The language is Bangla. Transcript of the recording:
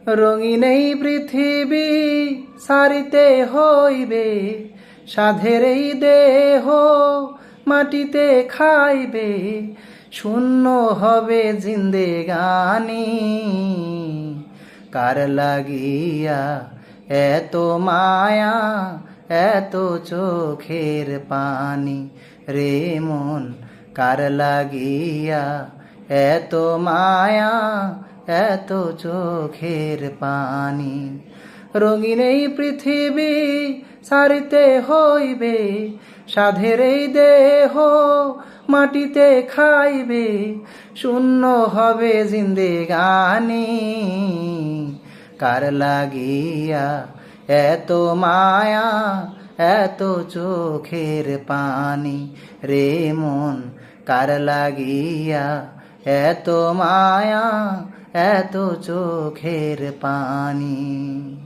রঙিন এই পৃথিবী সারিতে হইবে, সাধের এই দেহ মাটিতে খাইবে, শূন্য হবে জিন্দেগানি। কার লাগিয়া এত মায়া, এত চোখের পানি রে মন, কার লাগিয়া এত মায়া, এত চোখের পানি। রঙিন এই পৃথিবী সারিতে হইবে, সাধের এই দেহ মাটিতে খাইবে, শূন্য হবে জিন্দেগানি। কার লাগিয়া এত মায়া, এত চোখের পানি রে মন, কার লাগিয়া এত মায়া, এত চোখের পানি।